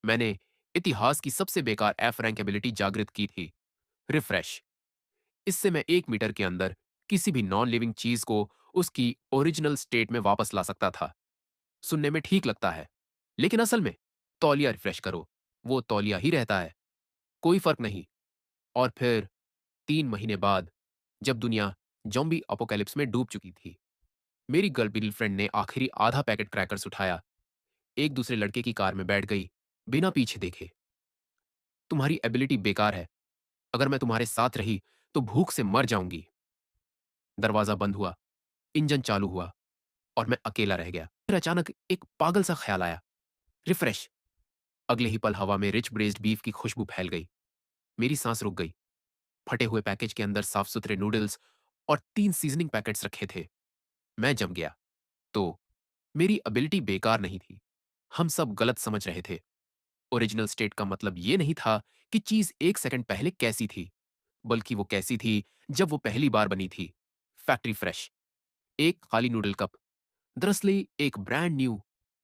मैंने इतिहास की सबसे बेकार एफ रैंक एबिलिटी जागृत की थी, रिफ्रेश। इससे मैं 1 मीटर के अंदर किसी भी नॉन लिविंग चीज को उसकी ओरिजिनल स्टेट में वापस ला सकता था। सुनने में ठीक लगता है, लेकिन असल में तौलिया रिफ्रेश करो, वो तौलिया ही रहता है, कोई फर्क नहीं। और फिर 3 महीने बाद, जब दुनिया जॉम्बी अपोकैलिप्स में डूब चुकी थी, मेरी गर्लफ्रेंड ने आखिरी आधा पैकेट क्रैकर्स उठाया, एक दूसरे लड़के की कार में बैठ गई, बिना पीछे देखे। तुम्हारी एबिलिटी बेकार है, अगर मैं तुम्हारे साथ रही तो भूख से मर जाऊंगी। दरवाजा बंद हुआ, इंजन चालू हुआ और मैं अकेला रह गया। फिर अचानक एक पागल सा ख्याल आया, रिफ्रेश। अगले ही पल हवा में रिच ब्रेस्ड बीफ की खुशबू फैल गई। मेरी सांस रुक गई। फटे हुए पैकेज के अंदर साफ सुथरे नूडल्स और 3 सीजनिंग पैकेट्स रखे थे। मैं जम गया। तो मेरी एबिलिटी बेकार नहीं थी, हम सब गलत समझ रहे थे। ओरिजिनल स्टेट का मतलब ये नहीं था कि चीज 1 सेकंड पहले कैसी थी, बल्कि वो कैसी थी जब वो पहली बार बनी थी। Factory fresh. एक खाली नूडल कप दरअसल एक ब्रांड न्यू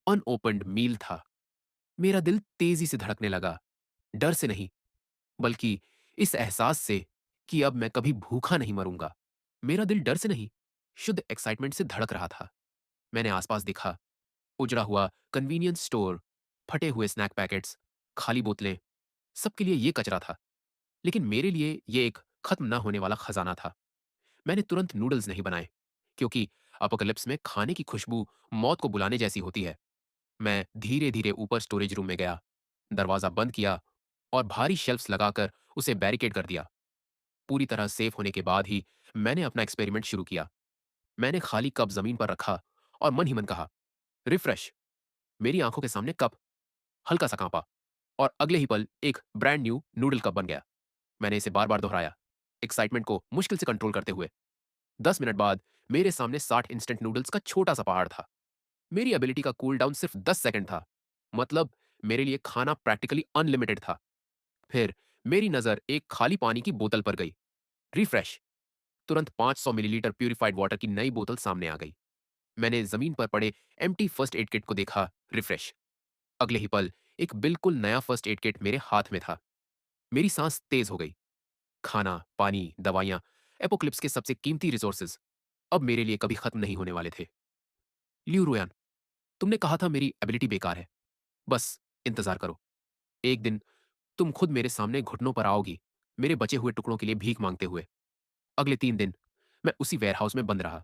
अनओपन्ड मील था। मेरा दिल तेजी से धड़कने लगा, डर से नहीं, बल्कि इस एहसास से कि अब मैं कभी भूखा नहीं मरूंगा। मेरा दिल डर से नहीं, शुद्ध एक्साइटमेंट से धड़क रहा था। मैंने आसपास देखा, उजड़ा हुआ कन्वीनियंस स्टोर, फटे हुए स्नैक पैकेट्स, खाली बोतलें, सबके लिए ये कचरा था। लेकिन मेरे लिए ये एक खत्म ना होने वाला खजाना था। मैंने तुरंत नूडल्स नहीं बनाए, क्योंकि अपोकलिप्स में खाने की खुशबू मौत को बुलाने जैसी होती है। मैं धीरे धीरे ऊपर स्टोरेज रूम में गया, दरवाजा बंद किया और भारी शेल्फ्स लगाकर उसे बैरिकेड कर दिया। पूरी तरह सेफ होने के बाद ही मैंने अपना एक्सपेरिमेंट शुरू किया। मैंने खाली कप जमीन पर रखा और मन ही मन कहा, रिफ्रेश। मेरी आंखों के सामने कप हल्का सा कांपा और अगले ही पल एक ब्रांड न्यू नूडल कप बन गया। मैंने इसे बार बार दोहराया, एक्साइटमेंट को मुश्किल से कंट्रोल करते हुए। 10 मिनट बाद मेरे सामने 60 इंस्टेंट नूडल्स का छोटा सा पहाड़ था। मेरी एबिलिटी का कूल डाउन सिर्फ 10 सेकंड था, मतलब मेरे लिए खाना प्रैक्टिकली अनलिमिटेड था। फिर मेरी नजर एक खाली पानी की बोतल पर गई, रिफ्रेश। तुरंत 500 मिलीलीटर प्यूरिफाइड वाटर की नई बोतल सामने आ गई। मैंने जमीन पर पड़े एम्प्टी फर्स्ट एड किट को देखा, रिफ्रेश। अगले ही पल एक बिल्कुल नया फर्स्ट एड किट मेरे हाथ में था। मेरी सांस तेज हो गई। खाना, पानी, दवाइयां, एपोक्लिप्स के सबसे कीमती रिसोर्सेज अब मेरे लिए कभी खत्म नहीं होने वाले थे। लियू रोयान, तुमने कहा था मेरी एबिलिटी बेकार है। बस इंतजार करो, एक दिन तुम खुद मेरे सामने घुटनों पर आओगी, मेरे बचे हुए टुकड़ों के लिए भीख मांगते हुए। अगले 3 दिन मैं उसी वेयरहाउस में बंद रहा।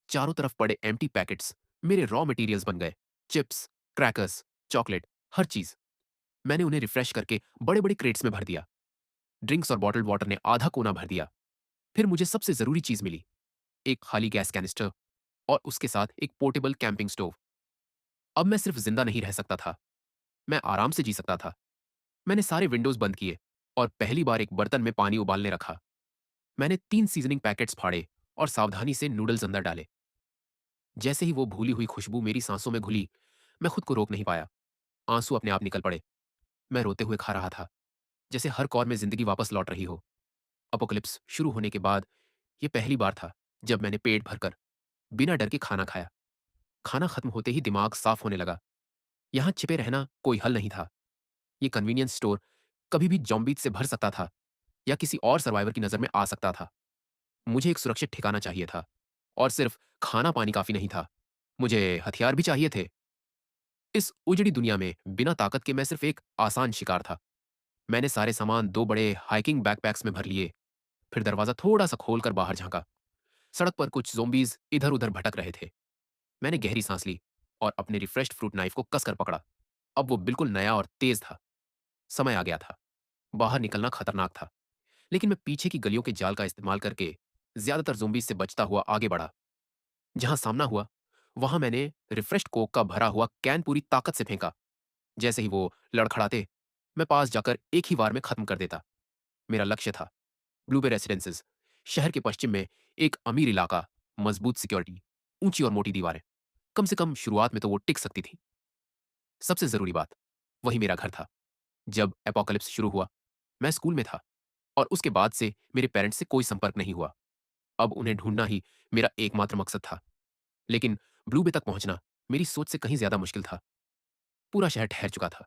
चारों तरफ पड़े एम्प्टी पैकेट्स मेरे रॉ मटेरियल्स बन गए। चिप्स, क्रैकर्स, चॉकलेट, हर चीज। मैंने उन्हें रिफ्रेश करके बड़े बड़े क्रेट्स में भर दिया। ड्रिंक्स और बॉटल्ड वाटर ने आधा कोना भर दिया। फिर मुझे सबसे जरूरी चीज मिली, एक खाली गैस कैनिस्टर और उसके साथ एक पोर्टेबल कैंपिंग स्टोव। अब मैं सिर्फ जिंदा नहीं रह सकता था, मैं आराम से जी सकता था। मैंने सारे विंडोज बंद किए और पहली बार एक बर्तन में पानी उबालने रखा। मैंने 3 सीजनिंग पैकेट्स फाड़े और सावधानी से नूडल्स अंदर डाले। जैसे ही वो भूली हुई खुशबू मेरी सांसों में घुली, मैं खुद को रोक नहीं पाया। आंसू अपने आप निकल पड़े। मैं रोते हुए खा रहा था, जैसे हर कौर में जिंदगी वापस लौट रही हो। अपोकलिप्स शुरू होने के बाद ये पहली बार था जब मैंने पेट भरकर, बिना डर के खाना खाया। खाना खत्म होते ही दिमाग साफ होने लगा। यहां छिपे रहना कोई हल नहीं था। ये कन्वीनियंस स्टोर कभी भी जॉम्बीज से भर सकता था या किसी और सर्वाइवर की नजर में आ सकता था। मुझे एक सुरक्षित ठिकाना चाहिए था, और सिर्फ खाना पानी काफी नहीं था, मुझे हथियार भी चाहिए थे। इस उजड़ी दुनिया में बिना ताकत के मैं सिर्फ एक आसान शिकार था। मैंने सारे सामान 2 बड़े हाइकिंग बैकपैक्स में भर लिए। फिर दरवाजा थोड़ा सा खोलकर बाहर झांका। सड़क पर कुछ ज़ोंबीज इधर उधर भटक रहे थे। मैंने गहरी सांस ली और अपने रिफ्रेश्ड फ्रूट नाइफ को कसकर पकड़ा। अब वो बिल्कुल नया और तेज था। समय आ गया था। बाहर निकलना खतरनाक था, लेकिन मैं पीछे की गलियों के जाल का इस्तेमाल करके ज्यादातर ज़ोंबीज से बचता हुआ आगे बढ़ा। जहां सामना हुआ, वहां मैंने रिफ्रेश्ड कोक का भरा हुआ कैन पूरी ताकत से फेंका। जैसे ही वो लड़खड़ाते, मैं पास जाकर एक ही वार में खत्म कर देता। मेरा लक्ष्य था ब्लूबे रेसिडेंसेस, शहर के पश्चिम में एक अमीर इलाका, मजबूत सिक्योरिटी, ऊंची और मोटी दीवारें। कम से कम शुरुआत में तो वो टिक सकती थी। सबसे जरूरी बात, वही मेरा घर था। जब एपोकलिप्स शुरू हुआ, मैं स्कूल में था और उसके बाद से मेरे पेरेंट्स से कोई संपर्क नहीं हुआ। अब उन्हें ढूंढना ही मेरा एकमात्र मकसद था। लेकिन ब्लूबे तक पहुंचना मेरी सोच से कहीं ज्यादा मुश्किल था। पूरा शहर ठहर चुका था।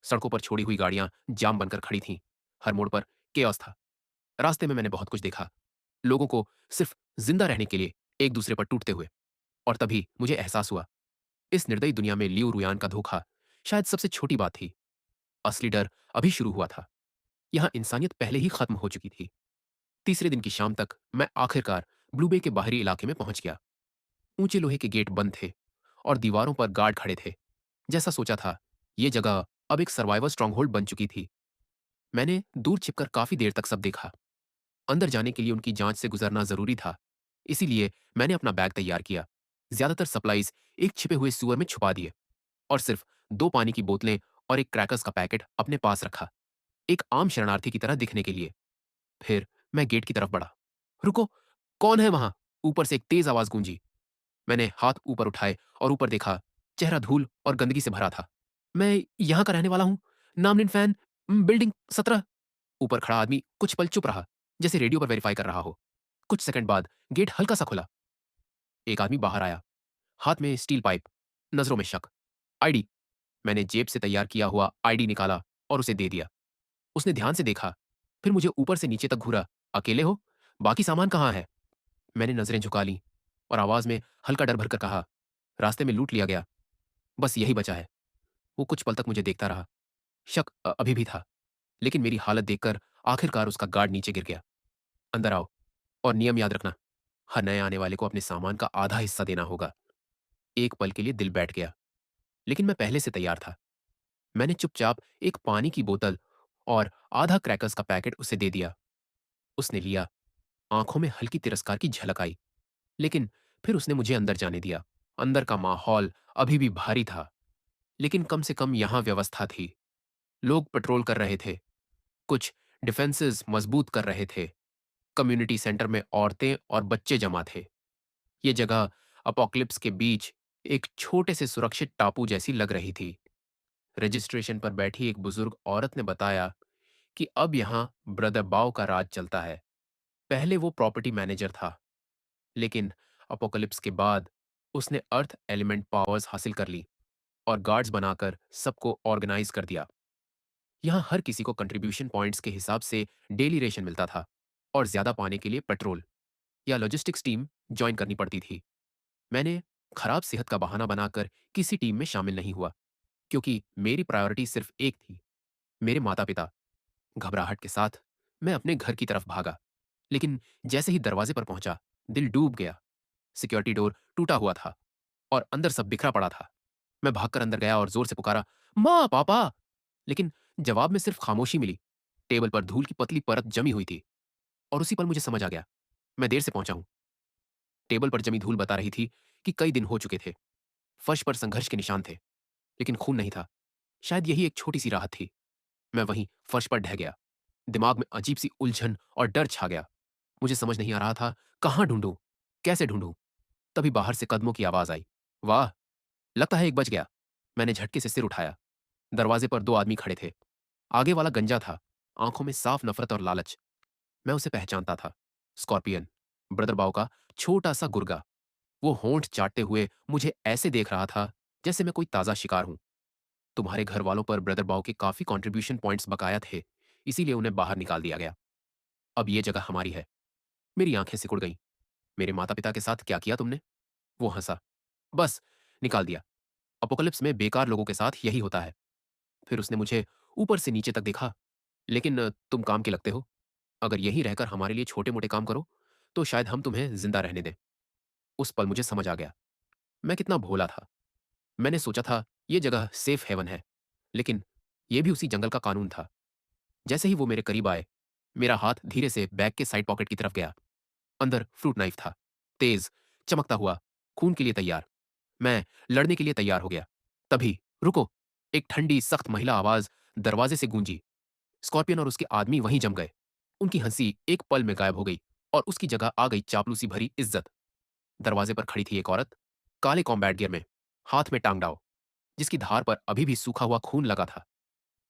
सड़कों पर छोड़ी हुई गाड़ियां जाम बनकर खड़ी थीं। हर मोड़ पर केओस था। रास्ते में मैंने बहुत कुछ देखा। लोगों को सिर्फ जिंदा रहने के लिए एक दूसरे पर टूटते हुए। और तभी मुझे एहसास हुआ, इस निर्दयी दुनिया में लिऊ रुयान का धोखा शायद सबसे छोटी बात थी। असली डर अभी शुरू हुआ था। यहां इंसानियत पहले ही खत्म हो चुकी थी। तीसरे दिन की शाम तक मैं आखिरकार ब्लू बे के बाहरी इलाके में पहुंच गया। ऊंचे लोहे के गेट बंद थे और दीवारों पर गार्ड खड़े थे। जैसा सोचा था, यह जगह अब एक सर्वाइवल स्ट्रांगहोल्ड बन चुकी थी। मैंने दूर छिपकर काफी देर तक सब देखा। अंदर जाने के लिए उनकी जांच से गुजरना जरूरी था, इसीलिए मैंने अपना बैग तैयार किया। ज्यादातर सप्लाईज एक छिपे हुए सुअर में छुपा दिए और सिर्फ 2 पानी की बोतलें और एक क्रैकर्स का पैकेट अपने पास रखा, एक आम शरणार्थी की तरह दिखने के लिए। फिर मैं गेट की तरफ बढ़ा। रुको, कौन है वहां? ऊपर से एक तेज आवाज गूंजी। मैंने हाथ ऊपर उठाए और ऊपर देखा। चेहरा धूल और गंदगी से भरा था। मैं यहां का रहने वाला हूं। नाम फैन, बिल्डिंग 17। ऊपर खड़ा आदमी कुछ पल चुप रहा, जैसे रेडियो पर वेरीफाई कर रहा हो। कुछ सेकंड बाद गेट हल्का सा खुला। एक आदमी बाहर आया, हाथ में स्टील पाइप, नजरों में शक। आईडी। मैंने जेब से तैयार किया हुआ आईडी निकाला और उसे दे दिया। उसने ध्यान से देखा, फिर मुझे ऊपर से नीचे तक घूरा। अकेले हो? बाकी सामान कहाँ है? मैंने नजरें झुका ली और आवाज में हल्का डर भरकर कहा, रास्ते में लूट लिया गया, बस यही बचा है। वो कुछ पल तक मुझे देखता रहा। शक अभी भी था, लेकिन मेरी हालत देखकर आखिरकार उसका गार्ड नीचे गिर गया। अंदर आओ, और नियम याद रखना, हर नए आने वाले को अपने सामान का आधा हिस्सा देना होगा। एक पल के लिए दिल बैठ गया, लेकिन मैं पहले से तैयार था। मैंने चुपचाप एक पानी की बोतल और आधा क्रैकर्स का पैकेट उसे दे दिया। उसने लिया। आंखों में हल्की तिरस्कार की झलक आई, लेकिन फिर उसने मुझे अंदर जाने दिया। अंदर का माहौल अभी भी भारी था, लेकिन कम से कम यहां व्यवस्था थी। लोग पेट्रोल कर रहे थे, कुछ डिफेंसेस मजबूत कर रहे थे। कम्युनिटी सेंटर में औरतें और बच्चे जमा थे। ये जगह अपोक्लिप्स के बीच एक छोटे से सुरक्षित टापू जैसी लग रही थी। रजिस्ट्रेशन पर बैठी एक बुजुर्ग औरत ने बताया कि अब यहां ब्रदर बाव का राज चलता है। पहले वो प्रॉपर्टी मैनेजर था, लेकिन अपोकलिप्स के बाद उसने अर्थ एलिमेंट पावर्स हासिल कर ली और गार्ड्स बनाकर सबको ऑर्गेनाइज कर दिया। यहाँ हर किसी को कंट्रीब्यूशन पॉइंट्स के हिसाब से डेली रेशन मिलता था और ज्यादा पाने के लिए पेट्रोल या लॉजिस्टिक्स टीम ज्वाइन करनी पड़ती थी। मैंने खराब सेहत का बहाना बनाकर किसी टीम में शामिल नहीं हुआ, क्योंकि मेरी प्रायोरिटी सिर्फ एक थी, मेरे माता पिता। घबराहट के साथ मैं अपने घर की तरफ भागा, लेकिन जैसे ही दरवाजे पर पहुंचा, दिल डूब गया। सिक्योरिटी डोर टूटा हुआ था और अंदर सब बिखरा पड़ा था। मैं भागकर अंदर गया और जोर से पुकारा, माँ पापा। लेकिन जवाब में सिर्फ खामोशी मिली। टेबल पर धूल की पतली परत जमी हुई थी और उसी पल मुझे समझ आ गया, मैं देर से पहुंचा हूं। टेबल पर जमी धूल बता रही थी कि कई दिन हो चुके थे। फर्श पर संघर्ष के निशान थे, लेकिन खून नहीं था। शायद यही एक छोटी सी राहत थी। मैं वहीं फर्श पर ढह गया। दिमाग में अजीब सी उलझन और डर छा गया। मुझे समझ नहीं आ रहा था, कहां ढूंढूं, कैसे ढूंढूं। तभी बाहर से कदमों की आवाज आई। वाह, लगता है एक बच गया। मैंने झटके से सिर उठाया। दरवाजे पर 2 आदमी खड़े थे। आगे वाला गंजा था, आंखों में साफ नफरत और लालच। मैं उसे पहचानता था। स्कॉर्पियन, ब्रदर बाव का छोटा सा गुर्गा। वो होंठ चाटते हुए मुझे ऐसे देख रहा था जैसे मैं कोई ताजा शिकार हूं। तुम्हारे घर वालों पर ब्रदर बाव के काफी कंट्रीब्यूशन पॉइंट्स बकाया थे, इसीलिए उन्हें बाहर निकाल दिया गया। अब ये जगह हमारी है। मेरी आंखें सिकुड़ गईं। मेरे माता पिता के साथ क्या किया तुमने? वो हंसा। बस, निकाल दिया। अपोकलिप्स में बेकार लोगों के साथ यही होता है। फिर उसने मुझे ऊपर से नीचे तक देखा। लेकिन तुम काम के लगते हो। अगर यहीं रहकर हमारे लिए छोटे मोटे काम करो, तो शायद हम तुम्हें जिंदा रहने दें। उस पल मुझे समझ आ गया, मैं कितना भोला था। मैंने सोचा था ये जगह सेफ हेवन है, लेकिन यह भी उसी जंगल का कानून था। जैसे ही वो मेरे करीब आए, मेरा हाथ धीरे से बैग के साइड पॉकेट की तरफ गया। अंदर फ्रूट नाइफ था, तेज, चमकता हुआ, खून के लिए तैयार। मैं लड़ने के लिए तैयार हो गया। तभी, रुको, एक ठंडी सख्त महिला आवाज दरवाजे से गूंजी। स्कॉर्पियन और उसके आदमी वहीं जम गए। उनकी हंसी एक पल में गायब हो गई और उसकी जगह आ गई चापलूसी भरी इज्जत। दरवाजे पर खड़ी थी एक औरत, काले कॉम्बैट गियर में, हाथ में टांगडाव, जिसकी धार पर अभी भी सूखा हुआ खून लगा था।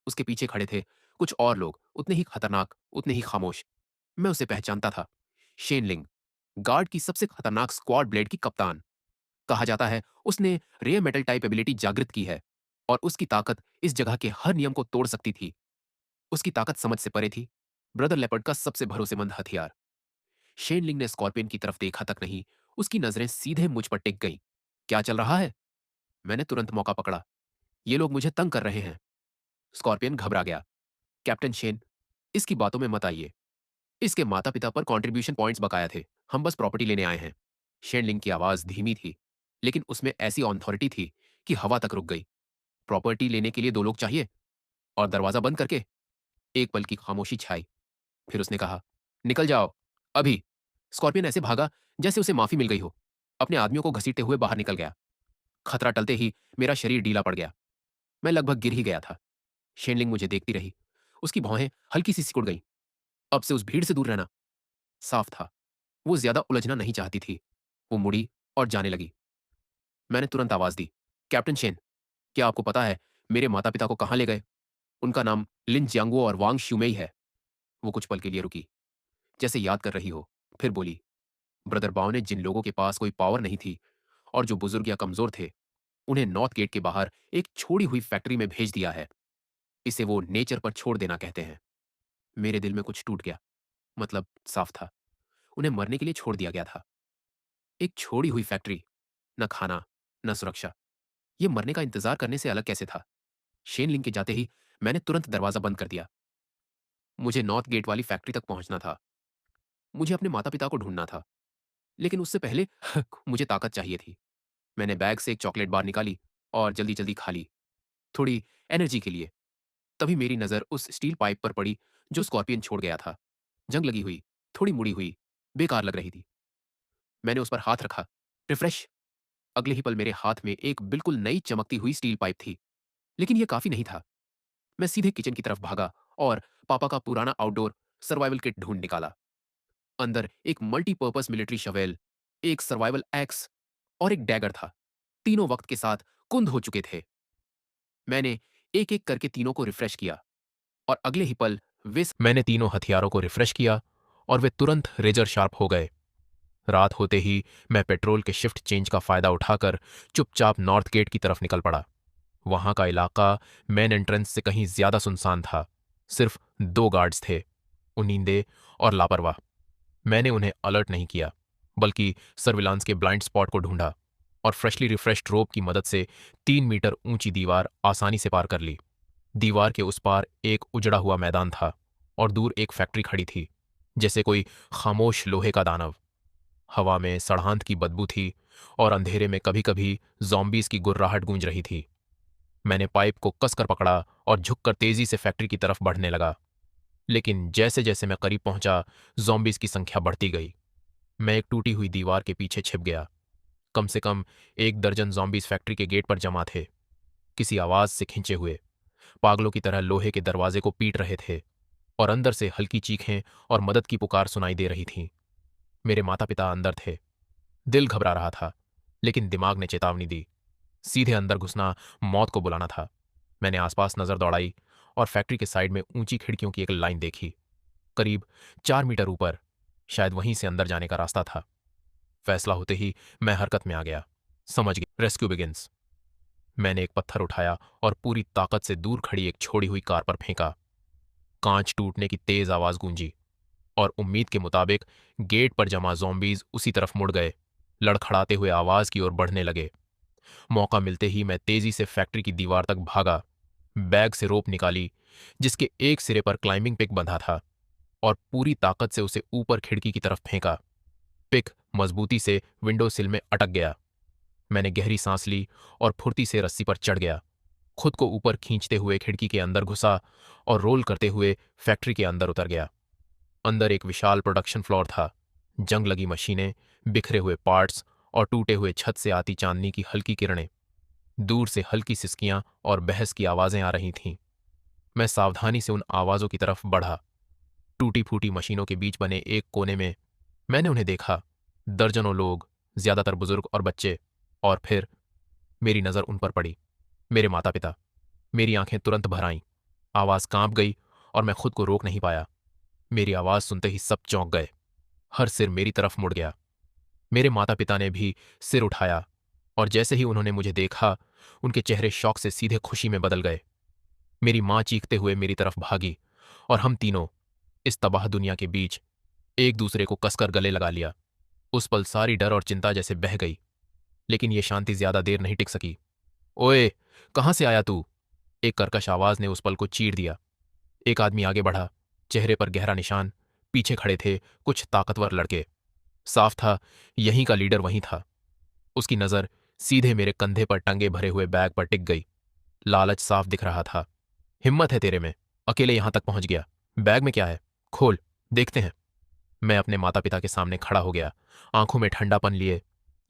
उसके पीछे खड़े थे कुछ और लोग, उतने ही खतरनाक, उतने ही खामोश। मैं उसे पहचानता था। शेनलिंग, गार्ड की सबसे खतरनाक स्क्वाड ब्लेड की कप्तान। कहा जाता है उसने रेयर मेटल टाइप एबिलिटी जागृत की है और उसकी ताकत इस जगह के हर नियम को तोड़ सकती थी। उसकी ताकत समझ से परे थी। ब्रदर लेपर्ड का सबसे भरोसेमंद हथियार। शेनलिंग ने स्कॉर्पियन की तरफ देखा तक नहीं, उसकी नजरें सीधे मुझ पर टिक गईं। क्या चल रहा है? मैंने तुरंत मौका पकड़ा। ये लोग मुझे तंग कर रहे हैं। स्कॉर्पियन घबरा गया। कैप्टन शेन, इसकी बातों में मत आइए। इसके माता पिता पर कंट्रीब्यूशन पॉइंट्स बकाया थे। हम बस प्रॉपर्टी लेने आए हैं। शेनलिंग की आवाज धीमी थी, लेकिन उसमें ऐसी ऑथोरिटी थी कि हवा तक रुक गई। प्रॉपर्टी लेने के लिए दो लोग चाहिए, और दरवाजा बंद करके एक पल की खामोशी छाई। फिर उसने कहा, निकल जाओ, अभी। स्कॉर्पियन ऐसे भागा जैसे उसे माफी मिल गई हो। अपने आदमियों को घसीटते हुए बाहर निकल गया। खतरा टलते ही मेरा शरीर ढीला पड़ गया। मैं लगभग गिर ही गया था। शेनलिंग मुझे देखती रही। उसकी भौहें हल्की सी सिकुड़ गईं। अब से उस भीड़ से दूर रहना। साफ था, वो ज्यादा उलझना नहीं चाहती थी। वो मुड़ी और जाने लगी। मैंने तुरंत आवाज दी, कैप्टन शेन, क्या आपको पता है मेरे माता पिता को कहां ले गए? उनका नाम लिन जियांगो और वांग श्यूमेई है। वो कुछ पल के लिए रुकी, जैसे याद कर रही हो। फिर बोली, ब्रदर बाओ ने जिन लोगों के पास कोई पावर नहीं थी और जो बुजुर्ग या कमजोर थे, उन्हें नॉर्थ गेट के बाहर एक छोड़ी हुई फैक्ट्री में भेज दिया है। इसे वो नेचर पर छोड़ देना कहते हैं। मेरे दिल में कुछ टूट गया। मतलब साफ था, उन्हें मरने के लिए छोड़ दिया गया था। एक छोड़ी हुई फैक्ट्री। न खाना, न सुरक्षा। ये मरने का इंतजार करने से अलग कैसे था? शेन लिंग के जाते ही मैंने तुरंत दरवाजा बंद कर दिया। मुझे नॉर्थ गेट वाली फैक्ट्री तक पहुंचना था। मुझे अपने माता पिता को ढूंढना था। लेकिन उससे पहले मुझे ताकत चाहिए थी। मैंने बैग से एक चॉकलेट बार निकाली और जल्दी जल्दी खा ली, थोड़ी एनर्जी के लिए। तभी मेरी नजर उस स्टील पाइप पर पड़ी जो स्कॉर्पियन छोड़ गया था। जंग लगी हुई, थोड़ी मुड़ी हुई, बेकार लग रही थी। मैंने उस पर हाथ रखा। रिफ्रेश। अगले ही पल मेरे हाथ में एक बिल्कुल नई चमकती हुई स्टील पाइप थी। लेकिन यह काफी नहीं था। मैं सीधे किचन की तरफ भागा और पापा का पुराना आउटडोर सर्वाइवल किट ढूंढ निकाला। अंदर एक मल्टीपर्पज मिलिट्री शवेल, एक सर्वाइवल एक्स और एक डैगर था। तीनों वक्त के साथ कुंद हो चुके थे। मैंने एक एक करके तीनों को रिफ्रेश किया, और अगले ही पल मैंने तीनों हथियारों को रिफ्रेश किया और वे तुरंत रेजर शार्प हो गए। रात होते ही मैं पेट्रोल के शिफ्ट चेंज का फायदा उठाकर चुपचाप नॉर्थ गेट की तरफ निकल पड़ा। वहां का इलाका मेन एंट्रेंस से कहीं ज्यादा सुनसान था। सिर्फ दो गार्ड्स थे, उन्नींदे और लापरवाह। मैंने उन्हें अलर्ट नहीं किया, बल्कि सर्विलांस के ब्लाइंड स्पॉट को ढूंढा और फ्रेशली रिफ्रेश्ड रोप की मदद से 3 मीटर ऊंची दीवार आसानी से पार कर ली। दीवार के उस पार एक उजड़ा हुआ मैदान था और दूर एक फैक्ट्री खड़ी थी, जैसे कोई खामोश लोहे का दानव। हवा में सड़ांध की बदबू थी और अंधेरे में कभी कभी जॉम्बीज की गुर्राहट गूंज रही थी। मैंने पाइप को कसकर पकड़ा और झुककर तेजी से फैक्ट्री की तरफ बढ़ने लगा। लेकिन जैसे जैसे मैं करीब पहुंचा, जॉम्बीज की संख्या बढ़ती गई। मैं एक टूटी हुई दीवार के पीछे छिप गया। कम से कम 1 दर्जन जॉम्बीज फैक्ट्री के गेट पर जमा थे, किसी आवाज से खिंचे हुए, पागलों की तरह लोहे के दरवाजे को पीट रहे थे, और अंदर से हल्की चीखें और मदद की पुकार सुनाई दे रही थीं। मेरे माता पिता अंदर थे। दिल घबरा रहा था, लेकिन दिमाग ने चेतावनी दी। सीधे अंदर घुसना मौत को बुलाना था। मैंने आसपास नजर दौड़ाई और फैक्ट्री के साइड में ऊंची खिड़कियों की एक लाइन देखी। करीब 4 मीटर ऊपर, शायद वहीं से अंदर जाने का रास्ता था। फैसला होते ही मैं हरकत में आ गया। समझ गया, रेस्क्यू बिगिंस। मैंने एक पत्थर उठाया और पूरी ताकत से दूर खड़ी एक छोड़ी हुई कार पर फेंका। कांच टूटने की तेज आवाज गूंजी, और उम्मीद के मुताबिक गेट पर जमा ज़ॉम्बीज उसी तरफ मुड़ गए, लड़खड़ाते हुए आवाज की ओर बढ़ने लगे। मौका मिलते ही मैं तेजी से फैक्ट्री की दीवार तक भागा, बैग से रोप निकाली जिसके एक सिरे पर क्लाइंबिंग पिक बंधा था, और पूरी ताकत से उसे ऊपर खिड़की की तरफ फेंका। पिक मजबूती से विंडो सिल में अटक गया। मैंने गहरी सांस ली और फुर्ती से रस्सी पर चढ़ गया। खुद को ऊपर खींचते हुए खिड़की के अंदर घुसा और रोल करते हुए फैक्ट्री के अंदर उतर गया। अंदर एक विशाल प्रोडक्शन फ्लोर था। जंग लगी मशीनें, बिखरे हुए पार्ट्स और टूटे हुए छत से आती चांदनी की हल्की किरणें। दूर से हल्की सिसकियां और बहस की आवाजें आ रही थीं। मैं सावधानी से उन आवाजों की तरफ बढ़ा। टूटी फूटी मशीनों के बीच बने एक कोने में मैंने उन्हें देखा, दर्जनों लोग, ज्यादातर बुजुर्ग और बच्चे। और फिर मेरी नजर उन पर पड़ी, मेरे माता पिता। मेरी आंखें तुरंत भर आईं, आवाज कांप गई और मैं खुद को रोक नहीं पाया। मेरी आवाज सुनते ही सब चौंक गए। हर सिर मेरी तरफ मुड़ गया। मेरे माता पिता ने भी सिर उठाया, और जैसे ही उन्होंने मुझे देखा उनके चेहरे शौक से सीधे खुशी में बदल गए। मेरी मां चीखते हुए मेरी तरफ भागी और हम तीनों इस तबाह दुनिया के बीच एक दूसरे को कसकर गले लगा लिया। उस पल सारी डर और चिंता जैसे बह गई, लेकिन यह शांति ज्यादा देर नहीं टिक सकी। ओए, कहां से आया तू? एक कर्कश आवाज ने उस पल को चीर दिया। एक आदमी आगे बढ़ा, चेहरे पर गहरा निशान। पीछे खड़े थे कुछ ताकतवर लड़के। साफ था यहीं का लीडर वहीं था। उसकी नजर सीधे मेरे कंधे पर टंगे भरे हुए बैग पर टिक गई। लालच साफ दिख रहा था। हिम्मत है तेरे में, अकेले यहां तक पहुंच गया। बैग में क्या है? खोल, देखते हैं। मैं अपने माता पिता के सामने खड़ा हो गया, आंखों में ठंडापन लिए।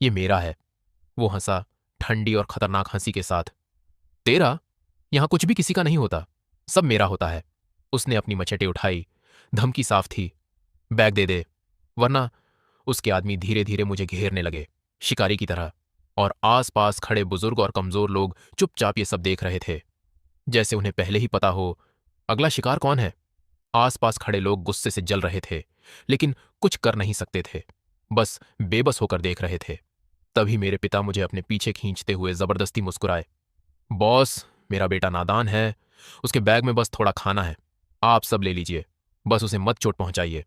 ये मेरा है। वो हंसा, ठंडी और खतरनाक हंसी के साथ। तेरा? यहां कुछ भी किसी का नहीं होता, सब मेरा होता है। उसने अपनी मचेटी उठाई। धमकी साफ थी, बैग दे दे वरना। उसके आदमी धीरे धीरे मुझे घेरने लगे, शिकारी की तरह। और आस-पास खड़े बुजुर्ग और कमजोर लोग चुपचाप ये सब देख रहे थे, जैसे उन्हें पहले ही पता हो अगला शिकार कौन है। आस-पास खड़े लोग गुस्से से जल रहे थे, लेकिन कुछ कर नहीं सकते थे, बस बेबस होकर देख रहे थे। तभी मेरे पिता मुझे अपने पीछे खींचते हुए जबरदस्ती मुस्कुराए। बॉस, मेरा बेटा नादान है, उसके बैग में बस थोड़ा खाना है, आप सब ले लीजिए, बस उसे मत चोट पहुंचाइए।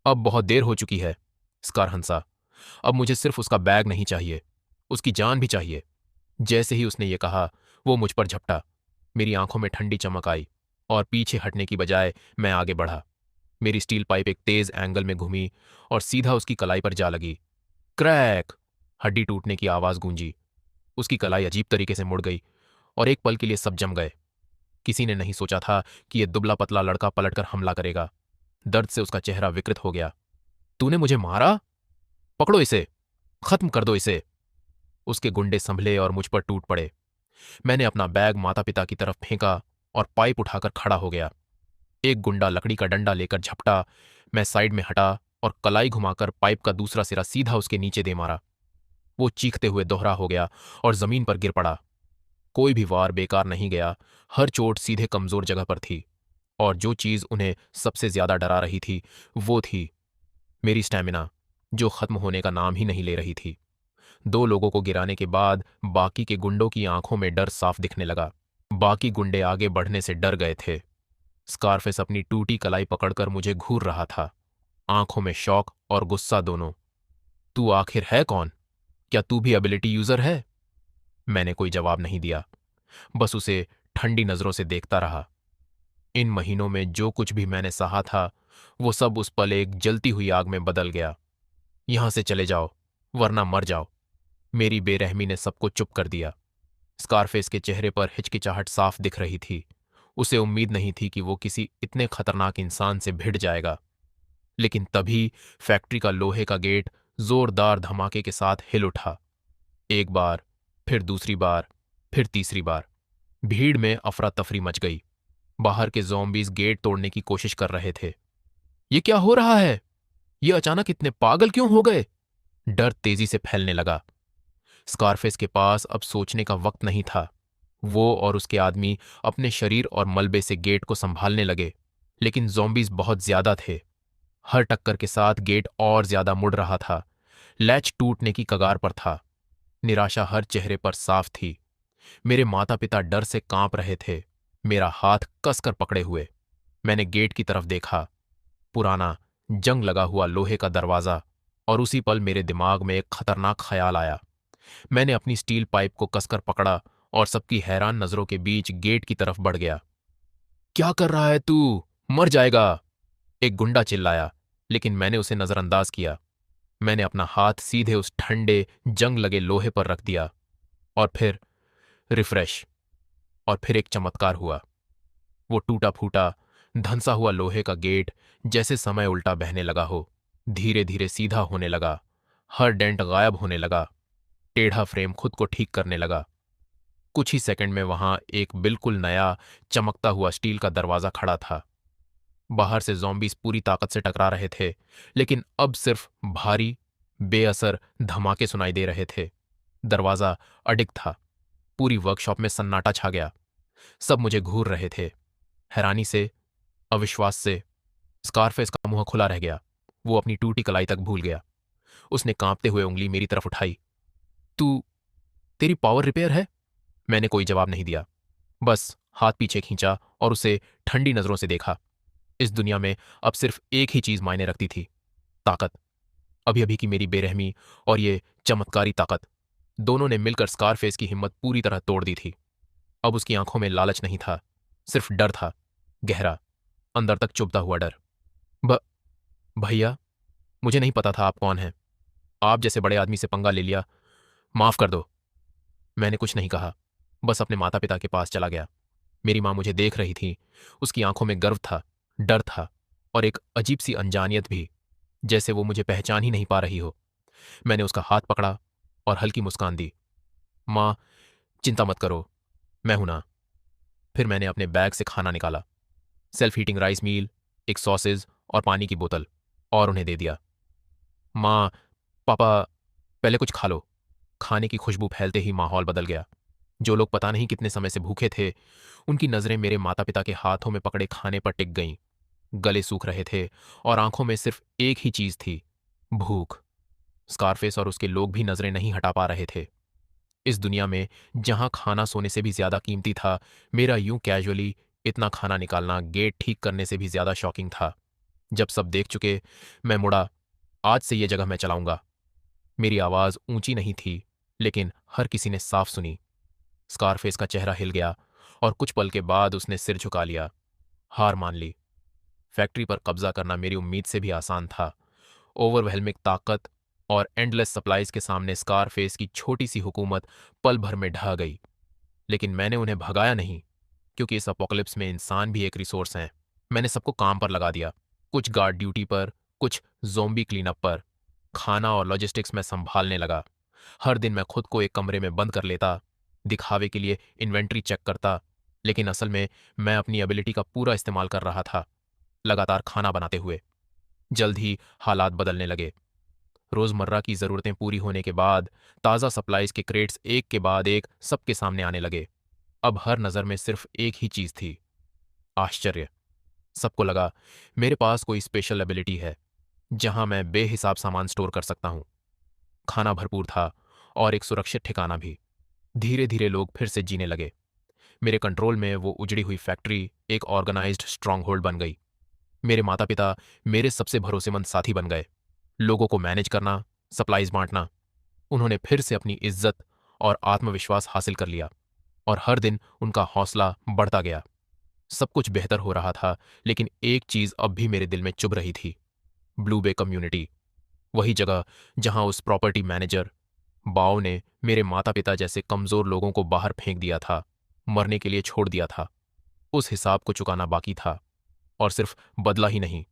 अब बहुत देर हो चुकी है। स्कार हंसा। अब मुझे सिर्फ उसका बैग नहीं चाहिए, उसकी जान भी चाहिए। जैसे ही उसने ये कहा, वो मुझ पर झपटा। मेरी आंखों में ठंडी चमक आई और पीछे हटने की बजाय मैं आगे बढ़ा। मेरी स्टील पाइप एक तेज एंगल में घूमी और सीधा उसकी कलाई पर जा लगी। क्रैक! हड्डी टूटने की आवाज गूंजी। उसकी कलाई अजीब तरीके से मुड़ गई और एक पल के लिए सब जम गए। किसी ने नहीं सोचा था कि यह दुबला पतला लड़का पलटकर हमला करेगा। दर्द से उसका चेहरा विकृत हो गया। तूने मुझे मारा? पकड़ो इसे, खत्म कर दो इसे। उसके गुंडे संभले और मुझ पर टूट पड़े। मैंने अपना बैग माता पिता की तरफ फेंका और पाइप उठाकर खड़ा हो गया। एक गुंडा लकड़ी का डंडा लेकर झपटा। मैं साइड में हटा और कलाई घुमाकर पाइप का दूसरा सिरा सीधा उसके नीचे दे मारा। वो चीखते हुए दोहरा हो गया और जमीन पर गिर पड़ा। कोई भी वार बेकार नहीं गया, हर चोट सीधे कमजोर जगह पर थी। और जो चीज उन्हें सबसे ज्यादा डरा रही थी, वो थी मेरी स्टैमिना, जो खत्म होने का नाम ही नहीं ले रही थी। 2 लोगों को गिराने के बाद बाकी के गुंडों की आंखों में डर साफ दिखने लगा। बाकी गुंडे आगे बढ़ने से डर गए थे। स्कारफेस अपनी टूटी कलाई पकड़कर मुझे घूर रहा था, आंखों में शौक और गुस्सा दोनों। तू आखिर है कौन? क्या तू भी एबिलिटी यूजर है? मैंने कोई जवाब नहीं दिया, बस उसे ठंडी नजरों से देखता रहा। इन महीनों में जो कुछ भी मैंने सहा था, वो सब उस पल एक जलती हुई आग में बदल गया। यहां से चले जाओ, वरना मर जाओ। मेरी बेरहमी ने सबको चुप कर दिया। स्कारफेस के चेहरे पर हिचकिचाहट साफ दिख रही थी। उसे उम्मीद नहीं थी कि वो किसी इतने खतरनाक इंसान से भिड़ जाएगा। लेकिन तभी फैक्ट्री का लोहे का गेट जोरदार धमाके के साथ हिल उठा। एक बार, फिर दूसरी बार, फिर तीसरी बार। भीड़ में अफरा तफरी मच गई। बाहर के ज़ॉम्बीज गेट तोड़ने की कोशिश कर रहे थे। ये क्या हो रहा है? ये अचानक इतने पागल क्यों हो गए? डर तेजी से फैलने लगा। स्कारफेस के पास अब सोचने का वक्त नहीं था। वो और उसके आदमी अपने शरीर और मलबे से गेट को संभालने लगे, लेकिन ज़ॉम्बीज बहुत ज्यादा थे। हर टक्कर के साथ गेट और ज्यादा मुड़ रहा था। लैच टूटने की कगार पर था। निराशा हर चेहरे पर साफ थी। मेरे माता पिता डर से कांप रहे थे, मेरा हाथ कसकर पकड़े हुए। मैंने गेट की तरफ देखा। पुराना, जंग लगा हुआ लोहे का दरवाजा। और उसी पल मेरे दिमाग में एक खतरनाक ख्याल आया। मैंने अपनी स्टील पाइप को कसकर पकड़ा और सबकी हैरान नजरों के बीच गेट की तरफ बढ़ गया। क्या कर रहा है तू? मर जाएगा! एक गुंडा चिल्लाया, लेकिन मैंने उसे नजरअंदाज किया। मैंने अपना हाथ सीधे उस ठंडे, जंग लगे लोहे पर रख दिया। और फिर रिफ्रेश। और फिर एक चमत्कार हुआ। वो टूटा फूटा, धंसा हुआ लोहे का गेट जैसे समय उल्टा बहने लगा हो, धीरे धीरे सीधा होने लगा। हर डेंट गायब होने लगा। टेढ़ा फ्रेम खुद को ठीक करने लगा। कुछ ही सेकंड में वहां एक बिल्कुल नया, चमकता हुआ स्टील का दरवाजा खड़ा था। बाहर से ज़ॉम्बीज पूरी ताकत से टकरा रहे थे, लेकिन अब सिर्फ भारी, बेअसर धमाके सुनाई दे रहे थे। दरवाजा अडिग था। पूरी वर्कशॉप में सन्नाटा छा गया। सब मुझे घूर रहे थे, हैरानी से, अविश्वास से। स्कारफेस का मुंह खुला रह गया। वो अपनी टूटी कलाई तक भूल गया। उसने कांपते हुए उंगली मेरी तरफ उठाई। तू तेरी पावर रिपेयर है? मैंने कोई जवाब नहीं दिया, बस हाथ पीछे खींचा और उसे ठंडी नजरों से देखा। इस दुनिया में अब सिर्फ एक ही चीज मायने रखती थी, ताकत। अभी अभी की मेरी बेरहमी और ये चमत्कारी ताकत, दोनों ने मिलकर स्कारफेस की हिम्मत पूरी तरह तोड़ दी थी। अब उसकी आंखों में लालच नहीं था, सिर्फ डर था, गहरा, अंदर तक चुभता हुआ डर। भ भैया, मुझे नहीं पता था आप कौन हैं। आप जैसे बड़े आदमी से पंगा ले लिया, माफ कर दो। मैंने कुछ नहीं कहा, बस अपने माता पिता के पास चला गया। मेरी मां मुझे देख रही थी, उसकी आंखों में गर्व था, डर था और एक अजीब सी अनजानियत भी, जैसे वो मुझे पहचान ही नहीं पा रही हो। मैंने उसका हाथ पकड़ा और हल्की मुस्कान दी। मां, चिंता मत करो, मैं हूं ना। फिर मैंने अपने बैग से खाना निकाला, सेल्फ हीटिंग राइस मील, एक सॉसेज और पानी की बोतल, और उन्हें दे दिया। मां, पापा, पहले कुछ खा लो। खाने की खुशबू फैलते ही माहौल बदल गया। जो लोग पता नहीं कितने समय से भूखे थे, उनकी नजरें मेरे माता पिता के हाथों में पकड़े खाने पर टिक गईं। गले सूख रहे थे और आंखों में सिर्फ एक ही चीज थी, भूख। स्कारफेस और उसके लोग भी नजरें नहीं हटा पा रहे थे। इस दुनिया में जहां खाना सोने से भी ज्यादा कीमती था, मेरा यूं कैजुअली इतना खाना निकालना गेट ठीक करने से भी ज्यादा शॉकिंग था। जब सब देख चुके, मैं मुड़ा। आज से ये जगह मैं चलाऊंगा। मेरी आवाज ऊंची नहीं थी, लेकिन हर किसी ने साफ सुनी। स्कारफेस का चेहरा हिल गया और कुछ पल के बाद उसने सिर झुका लिया, हार मान ली। फैक्ट्री पर कब्जा करना मेरी उम्मीद से भी आसान था। ओवरवेलमिंग ताकत और एंडलेस सप्लाईज के सामने स्कारफेस की छोटी सी हुकूमत पल भर में ढह गई। लेकिन मैंने उन्हें भगाया नहीं, क्योंकि इस अपोकलिप्स में इंसान भी एक रिसोर्स हैं। मैंने सबको काम पर लगा दिया, कुछ गार्ड ड्यूटी पर, कुछ ज़ोंबी क्लीनअप पर। खाना और लॉजिस्टिक्स में संभालने लगा। हर दिन मैं खुद को एक कमरे में बंद कर लेता, दिखावे के लिए इन्वेंट्री चेक करता, लेकिन असल में मैं अपनी एबिलिटी का पूरा इस्तेमाल कर रहा था, लगातार खाना बनाते हुए। जल्द ही हालात बदलने लगे। रोजमर्रा की जरूरतें पूरी होने के बाद ताज़ा सप्लाईज के क्रेट्स एक के बाद एक सबके सामने आने लगे। अब हर नज़र में सिर्फ एक ही चीज थी, आश्चर्य। सबको लगा मेरे पास कोई स्पेशल एबिलिटी है, जहां मैं बेहिसाब सामान स्टोर कर सकता हूं। खाना भरपूर था और एक सुरक्षित ठिकाना भी। धीरे धीरे लोग फिर से जीने लगे। मेरे कंट्रोल में वो उजड़ी हुई फैक्ट्री एक ऑर्गेनाइज्ड स्ट्रांग होल्ड बन गई। मेरे माता पिता मेरे सबसे भरोसेमंद साथी बन गए। लोगों को मैनेज करना, सप्लाईज बांटना, उन्होंने फिर से अपनी इज्जत और आत्मविश्वास हासिल कर लिया, और हर दिन उनका हौसला बढ़ता गया। सब कुछ बेहतर हो रहा था, लेकिन एक चीज अब भी मेरे दिल में चुभ रही थी, ब्लू बे कम्युनिटी। वही जगह जहां उस प्रॉपर्टी मैनेजर बाओ ने मेरे माता पिता जैसे कमजोर लोगों को बाहर फेंक दिया था, मरने के लिए छोड़ दिया था। उस हिसाब को चुकाना बाकी था, और सिर्फ बदला ही नहीं,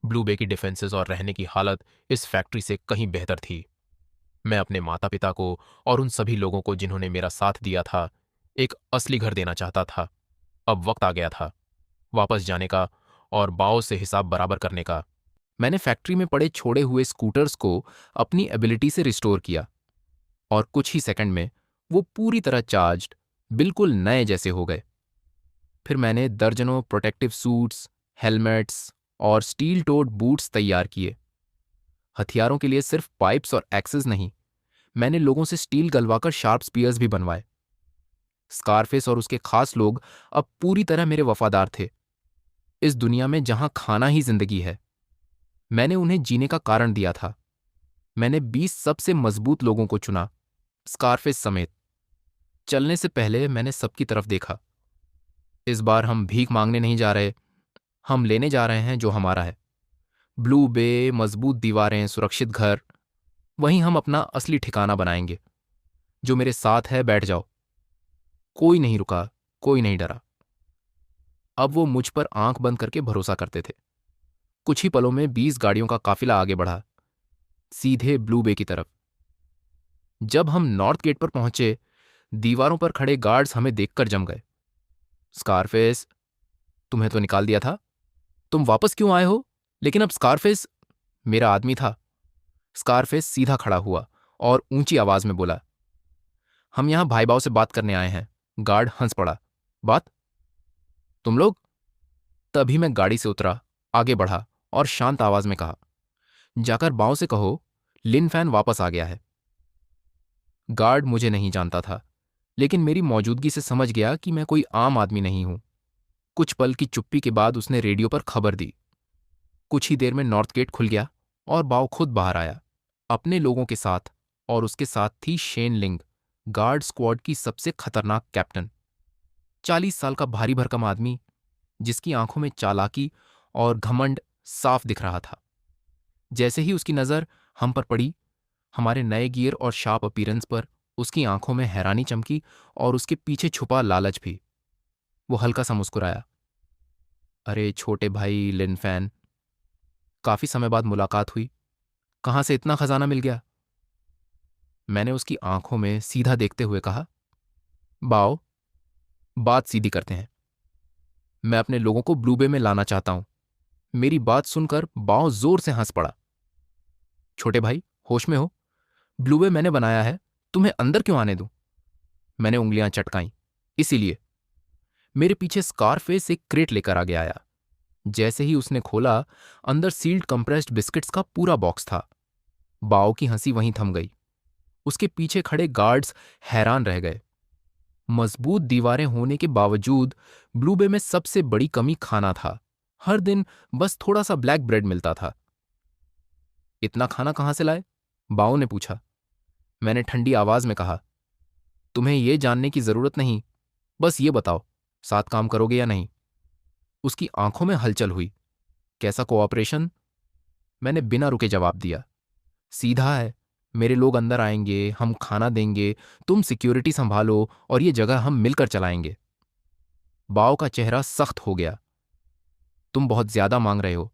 ब्लू बे की डिफेंसेस और रहने की हालत इस फैक्ट्री से कहीं बेहतर थी। मैं अपने माता पिता को और उन सभी लोगों को जिन्होंने मेरा साथ दिया था, एक असली घर देना चाहता था। अब वक्त आ गया था वापस जाने का और बाओ से हिसाब बराबर करने का। मैंने फैक्ट्री में पड़े छोड़े हुए स्कूटर्स को अपनी एबिलिटी से रिस्टोर किया और कुछ ही सेकंड में वो पूरी तरह चार्ज्ड, बिल्कुल नए जैसे हो गए। फिर मैंने दर्जनों प्रोटेक्टिव सूट्स, हेलमेट्स और स्टील टोड बूट्स तैयार किए। हथियारों के लिए सिर्फ पाइप्स और एक्सेस नहीं, मैंने लोगों से स्टील गलवाकर शार्प स्पीयर्स भी बनवाए। स्कारफेस और उसके खास लोग अब पूरी तरह मेरे वफादार थे। इस दुनिया में जहां खाना ही जिंदगी है, मैंने उन्हें जीने का कारण दिया था। मैंने 20 सबसे मजबूत लोगों को चुना, स्कारफेस समेत। चलने से पहले मैंने सबकी तरफ देखा। इस बार हम भीख मांगने नहीं जा रहे, हम लेने जा रहे हैं जो हमारा है। ब्लू बे, मजबूत दीवारें, सुरक्षित घर, वहीं हम अपना असली ठिकाना बनाएंगे। जो मेरे साथ है बैठ जाओ। कोई नहीं रुका, कोई नहीं डरा। अब वो मुझ पर आंख बंद करके भरोसा करते थे। कुछ ही पलों में 20 गाड़ियों का काफिला आगे बढ़ा, सीधे ब्लू बे की तरफ। जब हम नॉर्थ गेट पर पहुंचे, दीवारों पर खड़े गार्ड्स हमें देखकर जम गए। स्कारफेस, तुम्हें तो निकाल दिया था, तुम वापस क्यों आए हो? लेकिन अब स्कारफेस, मेरा आदमी था। स्कारफेस सीधा खड़ा हुआ और ऊंची आवाज में बोला, हम यहां भाई भाव से बात करने आए हैं। गार्ड हंस पड़ा। बात? तुम लोग? तभी मैं गाड़ी से उतरा, आगे बढ़ा और शांत आवाज में कहा, जाकर बाव से कहो लिन फैन वापस आ गया है। गार्ड मुझे नहीं जानता था, लेकिन मेरी मौजूदगी से समझ गया कि मैं कोई आम आदमी नहीं हूं। कुछ पल की चुप्पी के बाद उसने रेडियो पर खबर दी। कुछ ही देर में नॉर्थ गेट खुल गया और बाव खुद बाहर आया, अपने लोगों के साथ, और उसके साथ थी शेन लिंग, गार्ड स्क्वाड की सबसे खतरनाक कैप्टन। 40 साल का भारी भरकम आदमी जिसकी आंखों में चालाकी और घमंड साफ दिख रहा था। जैसे ही उसकी नजर हम पर पड़ी, हमारे नए गियर और शार्प अपीयरेंस पर, उसकी आंखों में हैरानी चमकी और उसके पीछे छुपा लालच भी। वो हल्का सा मुस्कुराया। अरे छोटे भाई लिन फैन, काफी समय बाद मुलाकात हुई। कहां से इतना खजाना मिल गया? मैंने उसकी आंखों में सीधा देखते हुए कहा, बाओ, बात सीधी करते हैं। मैं अपने लोगों को ब्लू बे में लाना चाहता हूं। मेरी बात सुनकर बाओ जोर से हंस पड़ा। छोटे भाई, होश में हो? ब्लू बे मैंने बनाया है, तुम्हें अंदर क्यों आने दूं? मैंने उंगलियां चटकाईं। इसीलिए मेरे पीछे स्कारफेस एक क्रेट लेकर आगे आया। जैसे ही उसने खोला, अंदर सील्ड कंप्रेस्ड बिस्किट्स का पूरा बॉक्स था। बाओ की हंसी वहीं थम गई। उसके पीछे खड़े गार्ड्स हैरान रह गए। मजबूत दीवारें होने के बावजूद ब्लू बे में सबसे बड़ी कमी खाना था। हर दिन बस थोड़ा सा ब्लैक ब्रेड मिलता था। इतना खाना कहां से लाए? बाओ ने पूछा। मैंने ठंडी आवाज में कहा, तुम्हें यह जानने की जरूरत नहीं, बस ये बताओ, साथ काम करोगे या नहीं? उसकी आंखों में हलचल हुई। कैसा कोऑपरेशन? मैंने बिना रुके जवाब दिया। सीधा है, मेरे लोग अंदर आएंगे, हम खाना देंगे, तुम सिक्योरिटी संभालो और ये जगह हम मिलकर चलाएंगे। बाओ का चेहरा सख्त हो गया। तुम बहुत ज्यादा मांग रहे हो।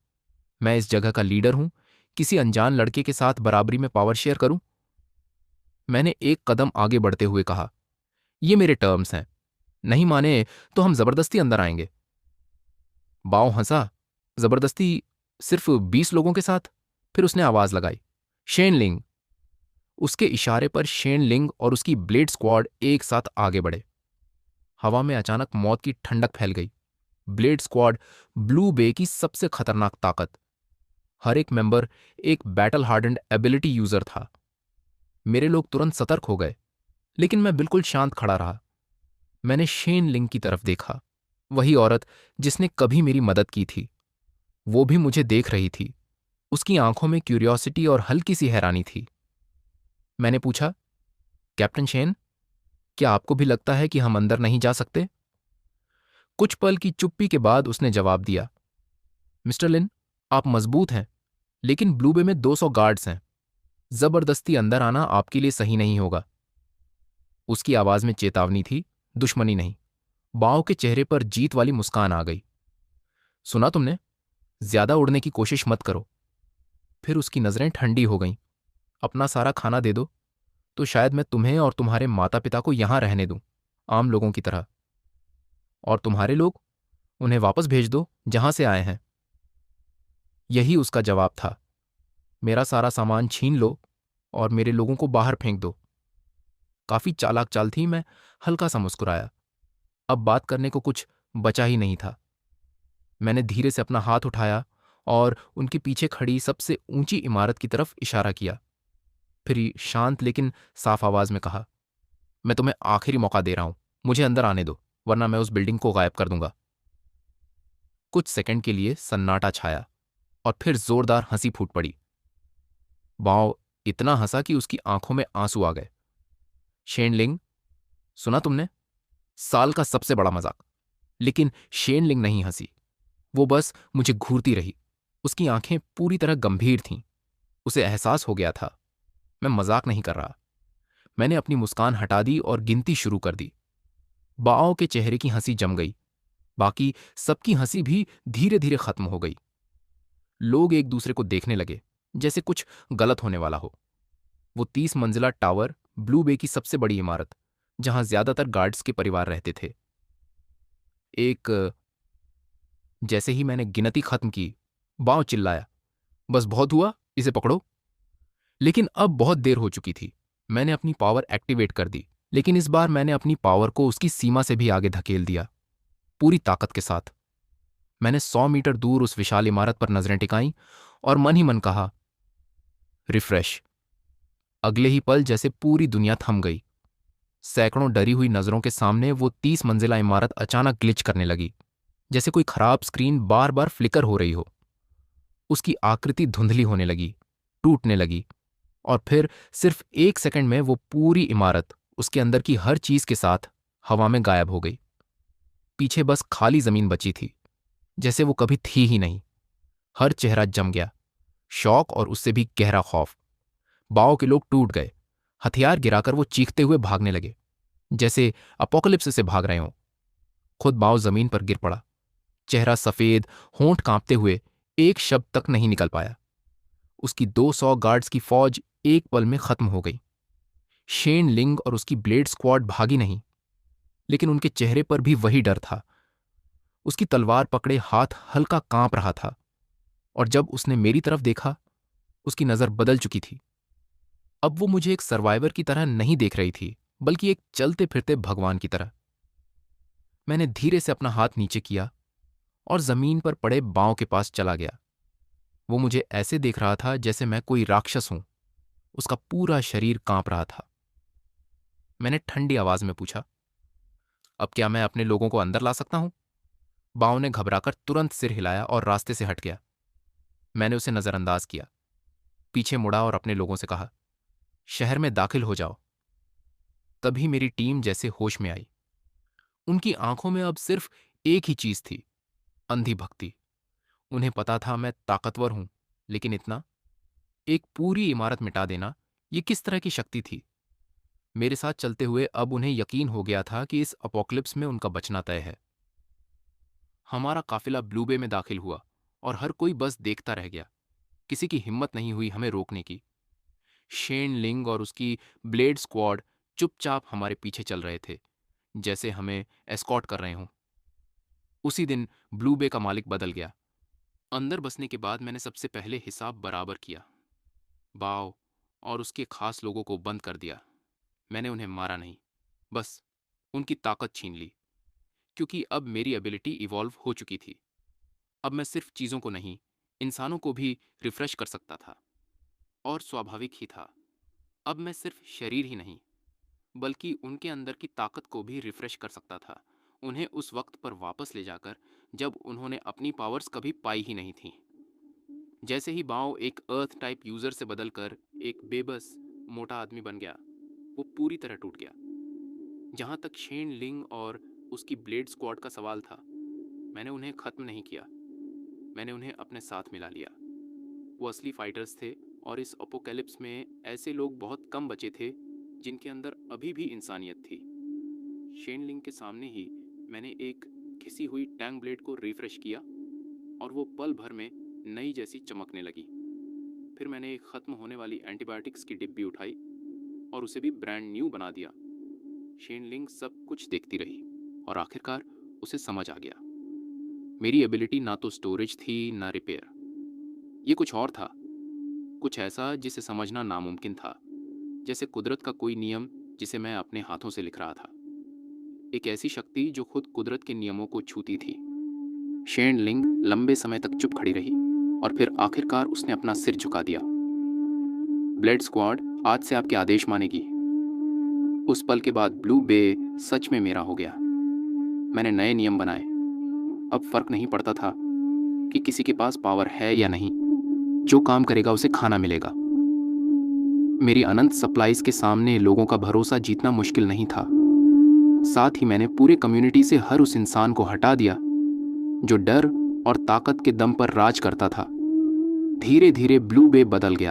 मैं इस जगह का लीडर हूं, किसी अनजान लड़के के साथ बराबरी में पावर शेयर करूं? मैंने एक कदम आगे बढ़ते हुए कहा, ये मेरे टर्म्स हैं, नहीं माने तो हम जबरदस्ती अंदर आएंगे। बाओ हंसा। जबरदस्ती? सिर्फ 20 लोगों के साथ? फिर उसने आवाज लगाई, शेन लिंग। उसके इशारे पर शेन लिंग और उसकी ब्लेड स्क्वाड एक साथ आगे बढ़े। हवा में अचानक मौत की ठंडक फैल गई। ब्लेड स्क्वाड ब्लू बे की सबसे खतरनाक ताकत। हर एक मेंबर एक बैटल हार्डेंड एबिलिटी यूजर था। मेरे लोग तुरंत सतर्क हो गए, लेकिन मैं बिल्कुल शांत खड़ा रहा। मैंने शेन लिंग की तरफ देखा, वही औरत जिसने कभी मेरी मदद की थी। वो भी मुझे देख रही थी। उसकी आंखों में क्यूरियोसिटी और हल्की सी हैरानी थी। मैंने पूछा, कैप्टन शेन, क्या आपको भी लगता है कि हम अंदर नहीं जा सकते? कुछ पल की चुप्पी के बाद उसने जवाब दिया, मिस्टर लिन, आप मजबूत हैं, लेकिन ब्लू बे में 200 गार्ड्स हैं। जबरदस्ती अंदर आना आपके लिए सही नहीं होगा। उसकी आवाज में चेतावनी थी, दुश्मनी नहीं। बाओ के चेहरे पर जीत वाली मुस्कान आ गई। सुना तुमने? ज्यादा उड़ने की कोशिश मत करो। फिर उसकी नजरें ठंडी हो गईं। अपना सारा खाना दे दो, तो शायद मैं तुम्हें और तुम्हारे माता पिता को यहां रहने दूं, आम लोगों की तरह। और तुम्हारे लोग, उन्हें वापस भेज दो जहां से आए हैं। यही उसका जवाब था। मेरा सारा सामान छीन लो और मेरे लोगों को बाहर फेंक दो। काफी चालाक चाल थी। मैं हल्का सा मुस्कुराया। अब बात करने को कुछ बचा ही नहीं था। मैंने धीरे से अपना हाथ उठाया और उनके पीछे खड़ी सबसे ऊंची इमारत की तरफ इशारा किया। फिर शांत लेकिन साफ आवाज में कहा, मैं तुम्हें आखिरी मौका दे रहा हूं, मुझे अंदर आने दो, वरना मैं उस बिल्डिंग को गायब कर दूंगा। कुछ सेकंड के लिए सन्नाटा छाया और फिर जोरदार हंसी फूट पड़ी। बाओ इतना हंसा कि उसकी आंखों में आंसू आ गए। शेन लिंग, सुना तुमने? साल का सबसे बड़ा मजाक। लेकिन शेन लिंग नहीं हंसी। वो बस मुझे घूरती रही। उसकी आंखें पूरी तरह गंभीर थीं। उसे एहसास हो गया था, मैं मजाक नहीं कर रहा। मैंने अपनी मुस्कान हटा दी और गिनती शुरू कर दी। बाओ के चेहरे की हंसी जम गई। बाकी सबकी हंसी भी धीरे धीरे खत्म हो गई। लोग एक दूसरे को देखने लगे, जैसे कुछ गलत होने वाला हो। वो 30 मंजिला टावर, ब्लू बे की सबसे बड़ी इमारत, जहां ज्यादातर गार्ड्स के परिवार रहते थे। एक जैसे ही मैंने गिनती खत्म की, बाओ चिल्लाया, बस बहुत हुआ, इसे पकड़ो। लेकिन अब बहुत देर हो चुकी थी। मैंने अपनी पावर एक्टिवेट कर दी, लेकिन इस बार मैंने अपनी पावर को उसकी सीमा से भी आगे धकेल दिया, पूरी ताकत के साथ। मैंने 100 मीटर दूर उस विशाल इमारत पर नजरें टिकाईं और मन ही मन कहा, रिफ्रेश। अगले ही पल जैसे पूरी दुनिया थम गई। सैकड़ों डरी हुई नजरों के सामने वो 30 मंजिला इमारत अचानक ग्लिच करने लगी, जैसे कोई खराब स्क्रीन बार बार फ्लिकर हो रही हो। उसकी आकृति धुंधली होने लगी, टूटने लगी, और फिर सिर्फ 1 सेकंड में वो पूरी इमारत उसके अंदर की हर चीज के साथ हवा में गायब हो गई। पीछे बस खाली जमीन बची थी, जैसे वो कभी थी ही नहीं। हर चेहरा जम गया, शौक और उससे भी गहरा खौफ। बाओ के लोग टूट गए, हथियार गिराकर वो चीखते हुए भागने लगे, जैसे अपोकलिप्स से भाग रहे हों। खुद बाओ जमीन पर गिर पड़ा, चेहरा सफेद, होंठ कांपते हुए एक शब्द तक नहीं निकल पाया। उसकी 200 गार्ड्स की फौज एक पल में खत्म हो गई। शेन लिंग और उसकी ब्लेड स्क्वाड भागी नहीं, लेकिन उनके चेहरे पर भी वही डर था। उसकी तलवार पकड़े हाथ हल्का कांप रहा था, और जब उसने मेरी तरफ देखा, उसकी नजर बदल चुकी थी। अब वो मुझे एक सर्वाइवर की तरह नहीं देख रही थी, बल्कि एक चलते फिरते भगवान की तरह। मैंने धीरे से अपना हाथ नीचे किया और जमीन पर पड़े बांव के पास चला गया। वो मुझे ऐसे देख रहा था जैसे मैं कोई राक्षस हूं। उसका पूरा शरीर कांप रहा था। मैंने ठंडी आवाज में पूछा, अब क्या मैं अपने लोगों को अंदर ला सकता हूं? बांव ने घबराकर तुरंत सिर हिलाया और रास्ते से हट गया। मैंने उसे नजरअंदाज किया, पीछे मुड़ा और अपने लोगों से कहा, शहर में दाखिल हो जाओ। तभी मेरी टीम जैसे होश में आई। उनकी आंखों में अब सिर्फ एक ही चीज थी, अंधी भक्ति। उन्हें पता था मैं ताकतवर हूं, लेकिन इतना, एक पूरी इमारत मिटा देना, ये किस तरह की शक्ति थी? मेरे साथ चलते हुए अब उन्हें यकीन हो गया था कि इस अपोकलिप्स में उनका बचना तय है। हमारा काफिला ब्लू बे में दाखिल हुआ और हर कोई बस देखता रह गया। किसी की हिम्मत नहीं हुई हमें रोकने की। शेन लिंग और उसकी ब्लेड स्क्वाड चुपचाप हमारे पीछे चल रहे थे, जैसे हमें एस्कॉर्ट कर रहे हों। उसी दिन ब्लू बे का मालिक बदल गया। अंदर बसने के बाद मैंने सबसे पहले हिसाब बराबर किया। बाव और उसके खास लोगों को बंद कर दिया। मैंने उन्हें मारा नहीं, बस उनकी ताकत छीन ली, क्योंकि अब मेरी एबिलिटी इवॉल्व हो चुकी थी। अब मैं सिर्फ चीज़ों को नहीं, इंसानों को भी रिफ्रेश कर सकता था। और स्वाभाविक ही था, अब मैं सिर्फ शरीर ही नहीं, बल्कि उनके अंदर की ताकत को भी रिफ्रेश कर सकता था, उन्हें उस वक्त पर वापस ले जाकर जब उन्होंने अपनी पावर्स कभी पाई ही नहीं थीं। जैसे ही बाओ एक अर्थ टाइप यूजर से बदलकर एक बेबस मोटा आदमी बन गया, वो पूरी तरह टूट गया। जहां तक शेन लिंग और उसकी ब्लेड स्क्वाड का सवाल था, मैंने उन्हें खत्म नहीं किया, मैंने उन्हें अपने साथ मिला लिया। वो असली फाइटर्स थे, और इस अपोकैलिप्स में ऐसे लोग बहुत कम बचे थे जिनके अंदर अभी भी इंसानियत थी। शेन लिंग के सामने ही मैंने एक घिसी हुई टैंग ब्लेड को रिफ्रेश किया, और वो पल भर में नई जैसी चमकने लगी। फिर मैंने एक खत्म होने वाली एंटीबायोटिक्स की डिब्बी उठाई और उसे भी ब्रांड न्यू बना दिया। शेन लिंग सब कुछ देखती रही, और आखिरकार उसे समझ आ गया। मेरी एबिलिटी ना तो स्टोरेज थी ना रिपेयर, ये कुछ और था, कुछ ऐसा जिसे समझना नामुमकिन था, जैसे कुदरत का कोई नियम जिसे मैं अपने हाथों से लिख रहा था। एक ऐसी शक्ति जो खुद कुदरत के नियमों को छूती थी। शेन लिंग लंबे समय तक चुप खड़ी रही, और फिर आखिरकार उसने अपना सिर झुका दिया। ब्लेड स्क्वाड आज से आपके आदेश मानेगी। उस पल के बाद ब्लू बे सच में मेरा हो गया। मैंने नए नियम बनाए। अब फर्क नहीं पड़ता था कि किसी के पास पावर है या नहीं, जो काम करेगा उसे खाना मिलेगा। मेरी अनंत सप्लाईज के सामने लोगों का भरोसा जीतना मुश्किल नहीं था। साथ ही मैंने पूरे कम्युनिटी से हर उस इंसान को हटा दिया जो डर और ताकत के दम पर राज करता था। धीरे धीरे ब्लू बे बदल गया।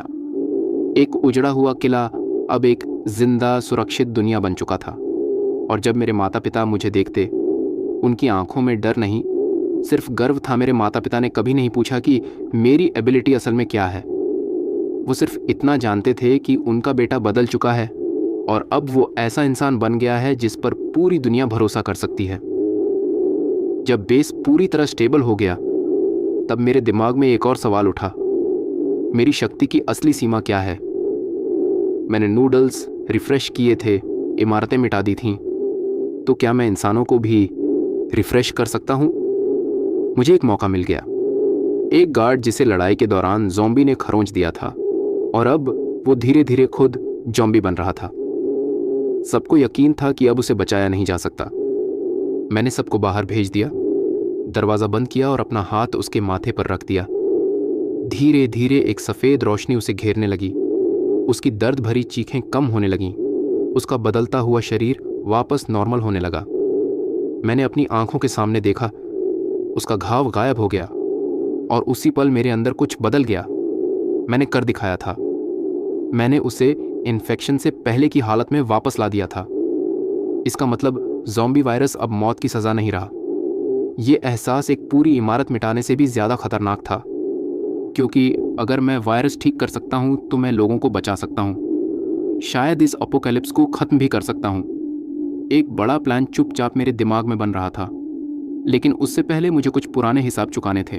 एक उजड़ा हुआ किला अब एक जिंदा सुरक्षित दुनिया बन चुका था। और जब मेरे माता पिता मुझे देखते, उनकी आंखों में डर नहीं, सिर्फ गर्व था। मेरे माता पिता ने कभी नहीं पूछा कि मेरी एबिलिटी असल में क्या है। वो सिर्फ इतना जानते थे कि उनका बेटा बदल चुका है, और अब वो ऐसा इंसान बन गया है जिस पर पूरी दुनिया भरोसा कर सकती है। जब बेस पूरी तरह स्टेबल हो गया, तब मेरे दिमाग में एक और सवाल उठा, मेरी शक्ति की असली सीमा क्या है? मैंने नूडल्स रिफ्रेश किए थे, इमारतें मिटा दी थीं, तो क्या मैं इंसानों को भी रिफ्रेश कर सकता हूं? मुझे एक मौका मिल गया। एक गार्ड जिसे लड़ाई के दौरान ज़ॉम्बी ने खरोंच दिया था, और अब वो धीरे धीरे खुद ज़ॉम्बी बन रहा था। सबको यकीन था कि अब उसे बचाया नहीं जा सकता। मैंने सबको बाहर भेज दिया, दरवाज़ा बंद किया और अपना हाथ उसके माथे पर रख दिया। धीरे धीरे एक सफ़ेद रोशनी उसे घेरने लगी। उसकी दर्द भरी चीखें कम होने लगीं। उसका बदलता हुआ शरीर वापस नॉर्मल होने लगा। मैंने अपनी आंखों के सामने देखा, उसका घाव गायब हो गया और उसी पल मेरे अंदर कुछ बदल गया। मैंने कर दिखाया था। मैंने उसे इन्फेक्शन से पहले की हालत में वापस ला दिया था। इसका मतलब ज़ॉम्बी वायरस अब मौत की सज़ा नहीं रहा। ये एहसास एक पूरी इमारत मिटाने से भी ज़्यादा खतरनाक था, क्योंकि अगर मैं वायरस ठीक कर सकता हूँ तो मैं लोगों को बचा सकता हूँ। शायद इस अपोकैलिप्स को ख़त्म भी कर सकता हूँ। एक बड़ा प्लान चुपचाप मेरे दिमाग में बन रहा था, लेकिन उससे पहले मुझे कुछ पुराने हिसाब चुकाने थे।